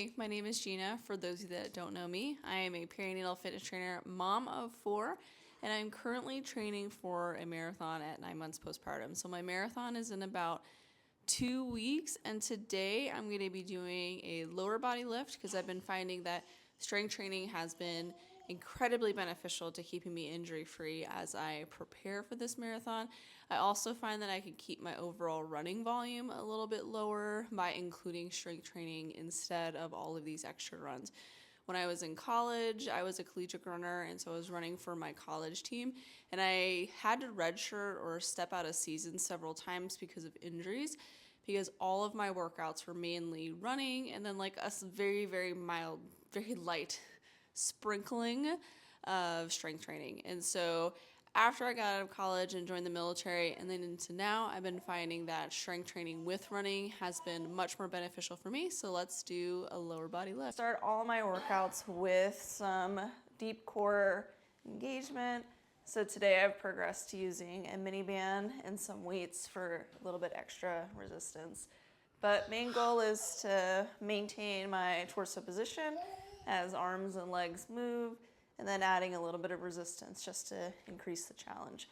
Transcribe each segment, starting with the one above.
Hey, my name is Gina. For those of you that don't know me, I am a perinatal fitness trainer, mom of 4, and I'm currently training for a marathon at 9 months postpartum. So my marathon is in about 2 weeks, and today I'm going to be doing a lower body lift because I've been finding that strength training has been incredibly beneficial to keeping me injury free as I prepare for this marathon. I also find that I can keep my overall running volume a little bit lower by including strength training instead of all of these extra runs. When I was in college, I was a collegiate runner, and so I was running for my college team, and I had to redshirt or step out of season several times because of injuries, because all of my workouts were mainly running and then like a very, very mild, very light sprinkling of strength training. And so after I got out of college and joined the military and then into now, I've been finding that strength training with running has been much more beneficial for me. So let's do a lower body lift. Start all my workouts with some deep core engagement. So today I've progressed to using a mini band and some weights for a little bit extra resistance. But main goal is to maintain my torso position as arms and legs move, and then adding a little bit of resistance just to increase the challenge.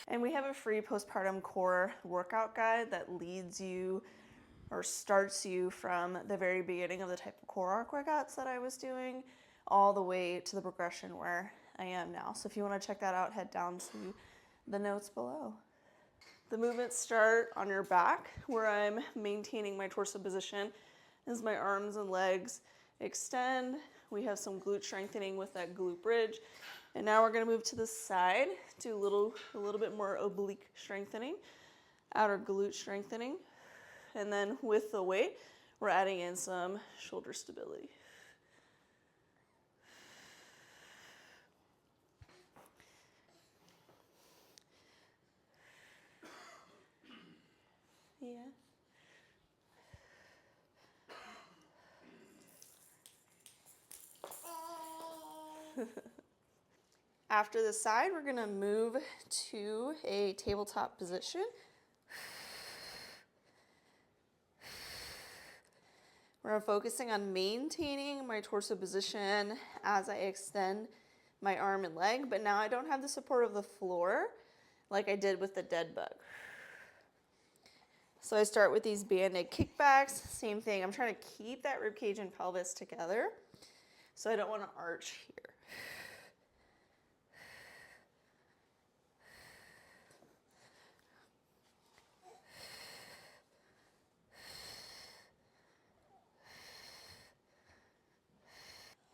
And we have a free postpartum core workout guide that leads you or starts you from the very beginning of the type of core arc workouts that I was doing all the way to the progression where I am now. So if you want to check that out, head down to the notes below. The movements start on your back, where I'm maintaining my torso position as my arms and legs extend. We have some glute strengthening with that glute bridge. And now we're going to move to the side, do a little bit more oblique strengthening, outer glute strengthening. And then with the weight, we're adding in some shoulder stability. Yeah. After the side, we're going to move to a tabletop position. We're focusing on maintaining my torso position as I extend my arm and leg, but now I don't have the support of the floor like I did with the dead bug. So I start with these banded kickbacks. Same thing. I'm trying to keep that rib cage and pelvis together, so I don't want to arch here.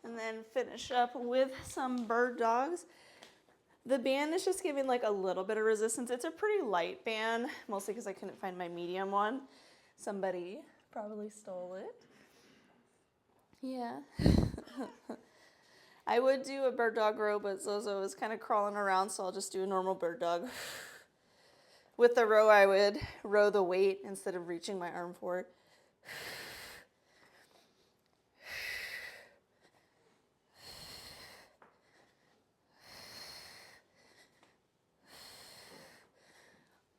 And then finish up with some bird dogs. The band is just giving like a little bit of resistance. It's a pretty light band, mostly because I couldn't find my medium one. Somebody probably stole it. Yeah. I would do a bird dog row, but Zozo was kind of crawling around, so I'll just do a normal bird dog. With the row, I would row the weight instead of reaching my arm for it.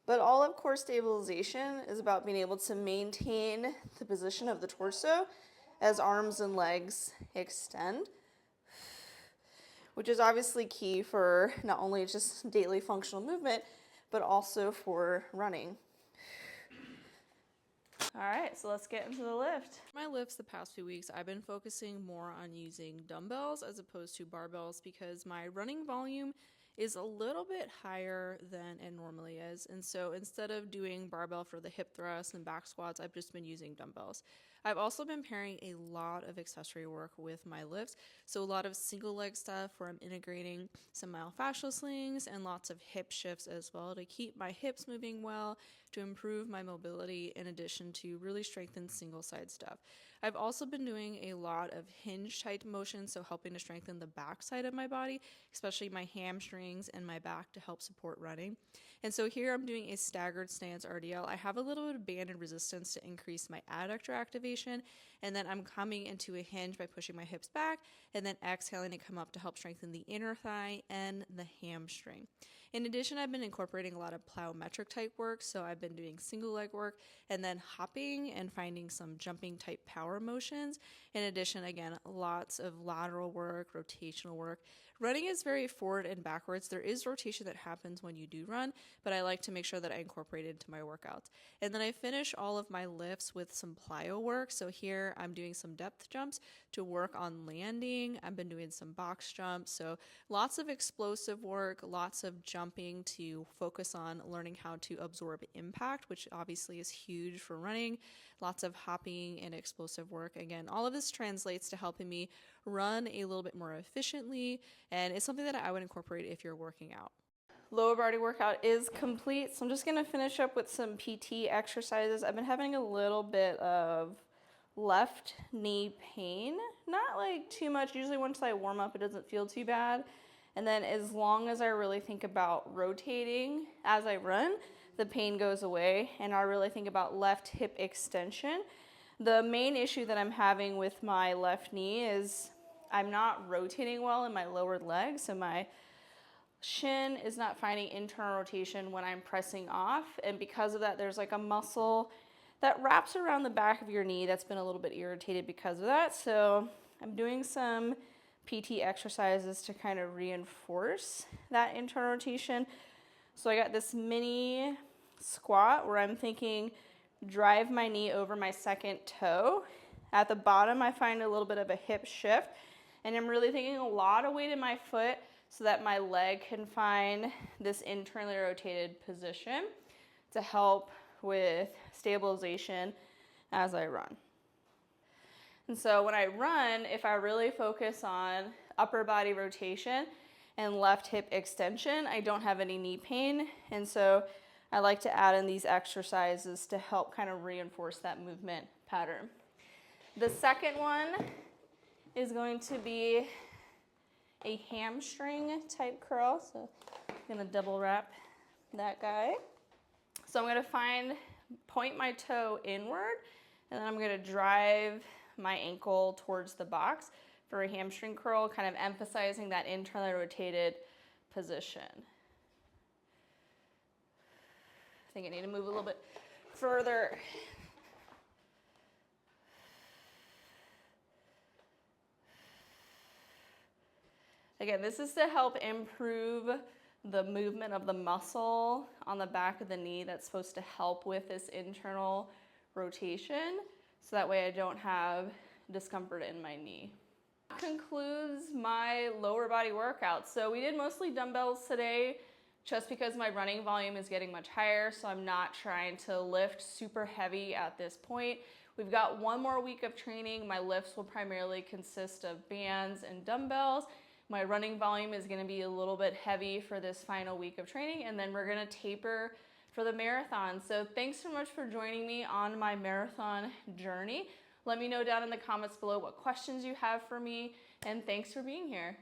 But all of core stabilization is about being able to maintain the position of the torso as arms and legs extend, which is obviously key for not only just daily functional movement, but also for running. All right, so let's get into the lift. My lifts the past few weeks, I've been focusing more on using dumbbells as opposed to barbells because my running volume is a little bit higher than it normally is. And so instead of doing barbell for the hip thrusts and back squats, I've just been using dumbbells. I've also been pairing a lot of accessory work with my lifts. So a lot of single leg stuff where I'm integrating some myofascial slings and lots of hip shifts as well to keep my hips moving well, to improve my mobility, in addition to really strengthen single side stuff. I've also been doing a lot of hinge type motions, so helping to strengthen the back side of my body, especially my hamstrings and my back to help support running. And so here I'm doing a staggered stance RDL. I have a little bit of banded resistance to increase my adductor activation, and then I'm coming into a hinge by pushing my hips back and then exhaling to come up to help strengthen the inner thigh and the hamstring. In addition, I've been incorporating a lot of plyometric type work, so I've been doing single leg work and then hopping and finding some jumping type power motions. In addition, again, lots of lateral work, rotational work. Running is very forward and backwards. There is rotation that happens when you do run, but I like to make sure that I incorporate it into my workouts. And then I finish all of my lifts with some plyo work. So here I'm doing some depth jumps to work on landing. I've been doing some box jumps. So lots of explosive work, lots of jumping to focus on learning how to absorb impact, which obviously is huge for running. Lots of hopping and explosive work. Again, all of this translates to helping me run a little bit more efficiently, and it's something that I would incorporate if you're working out. Lower body workout is complete, so I'm just gonna finish up with some PT exercises. I've been having a little bit of left knee pain, not like too much. Usually once I warm up, it doesn't feel too bad. And then as long as I really think about rotating as I run, the pain goes away, and I really think about left hip extension. The main issue that I'm having with my left knee is I'm not rotating well in my lower leg, so my shin is not finding internal rotation when I'm pressing off, and because of that, there's like a muscle that wraps around the back of your knee that's been a little bit irritated because of that. So I'm doing some PT exercises to kind of reinforce that internal rotation. So I got this mini squat where I'm thinking drive my knee over my second toe. At the bottom, I find a little bit of a hip shift, and I'm really thinking a lot of weight in my foot so that my leg can find this internally rotated position to help with stabilization as I run. And so when I run, if I really focus on upper body rotation and left hip extension, I don't have any knee pain. And so I like to add in these exercises to help kind of reinforce that movement pattern. The second one is going to be a hamstring type curl. So I'm gonna double wrap that guy. So I'm gonna point my toe inward, and then I'm gonna drive my ankle towards the box for a hamstring curl, kind of emphasizing that internally rotated position. I think I need to move a little bit further. Again, this is to help improve the movement of the muscle on the back of the knee that's supposed to help with this internal rotation, so that way I don't have discomfort in my knee. That concludes my lower body workout. So we did mostly dumbbells today just because my running volume is getting much higher, so I'm not trying to lift super heavy at this point. We've got one more week of training. My lifts will primarily consist of bands and dumbbells. My running volume is gonna be a little bit heavy for this final week of training, and then we're gonna taper for the marathon. So thanks so much for joining me on my marathon journey. Let me know down in the comments below what questions you have for me, and thanks for being here.